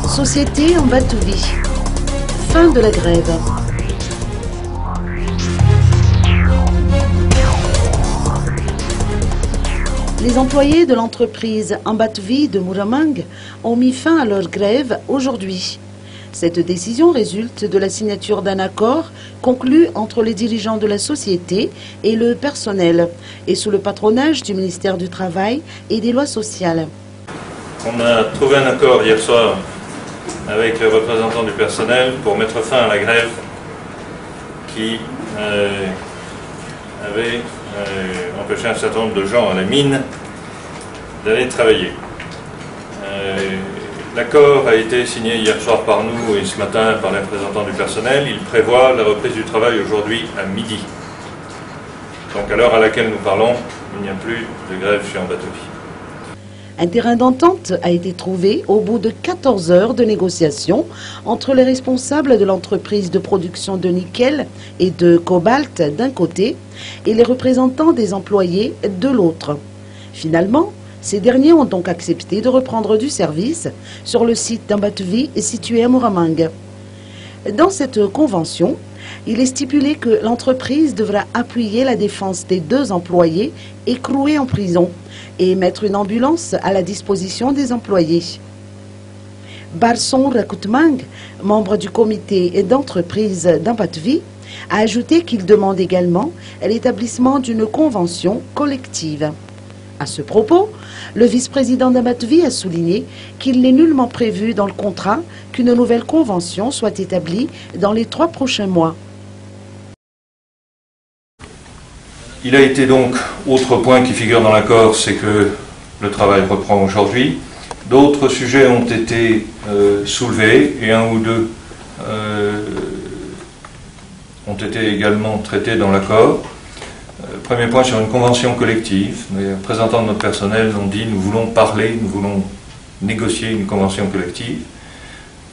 Société en Batouvi. Fin de la grève. Les employés de l'entreprise Ambatouvi de Muramang ont mis fin à leur grève aujourd'hui. Cette décision résulte de la signature d'un accord conclu entre les dirigeants de la société et le personnel, et sous le patronage du ministère du Travail et des lois sociales. On a trouvé un accord hier soir avec les représentants du personnel pour mettre fin à la grève qui avait empêché un certain nombre de gens à la mine d'aller travailler. L'accord a été signé hier soir par nous et ce matin par les représentants du personnel. Il prévoit la reprise du travail aujourd'hui à midi. Donc à l'heure à laquelle nous parlons, il n'y a plus de grève chez Ambatouvi. Un terrain d'entente a été trouvé au bout de 14 heures de négociations entre les responsables de l'entreprise de production de nickel et de cobalt d'un côté et les représentants des employés de l'autre. Finalement, ces derniers ont donc accepté de reprendre du service sur le site d'Ambatouvi situé à Muramang. Dans cette convention, il est stipulé que l'entreprise devra appuyer la défense des 2 employés écroués en prison et mettre une ambulance à la disposition des employés. Barson Rakutmang, membre du comité d'entreprise d'Ambatouvi, a ajouté qu'il demande également l'établissement d'une convention collective. À ce propos, le vice-président d'Ambatouvi a souligné qu'il n'est nullement prévu dans le contrat qu'une nouvelle convention soit établie dans les 3 prochains mois. Il a été donc, autre point qui figure dans l'accord, c'est que le travail reprend aujourd'hui. D'autres sujets ont été soulevés et 1 ou 2 ont été également traités dans l'accord. Premier point sur une convention collective. Les représentants de notre personnel ont dit nous voulons parler, nous voulons négocier une convention collective.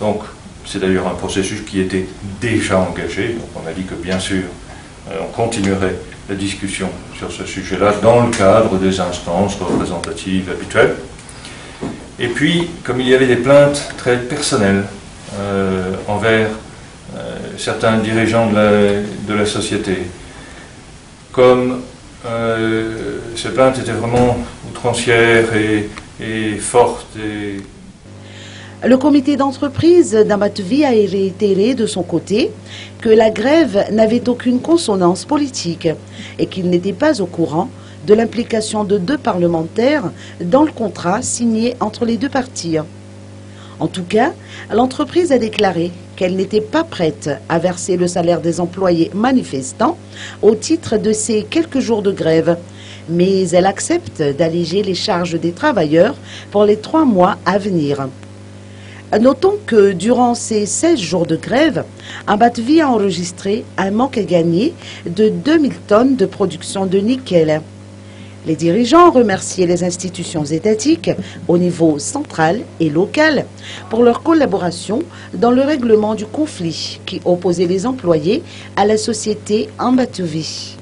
Donc c'est d'ailleurs un processus qui était déjà engagé. Donc on a dit que bien sûr on continuerait la discussion sur ce sujet-là dans le cadre des instances représentatives habituelles. Et puis, comme il y avait des plaintes très personnelles envers certains dirigeants de la société, comme ces plaintes étaient vraiment outrancières et fortes. Le comité d'entreprise d'Ambatouvi a réitéré de son côté que la grève n'avait aucune consonance politique et qu'il n'était pas au courant de l'implication de 2 parlementaires dans le contrat signé entre les 2 parties. En tout cas, l'entreprise a déclaré qu'elle n'était pas prête à verser le salaire des employés manifestants au titre de ces quelques jours de grève, mais elle accepte d'alléger les charges des travailleurs pour les 3 mois à venir. Notons que durant ces 16 jours de grève, Ambatouvi a enregistré un manque à gagner de 2000 tonnes de production de nickel. Les dirigeants ont remercié les institutions étatiques au niveau central et local pour leur collaboration dans le règlement du conflit qui opposait les employés à la société Ambatouvi.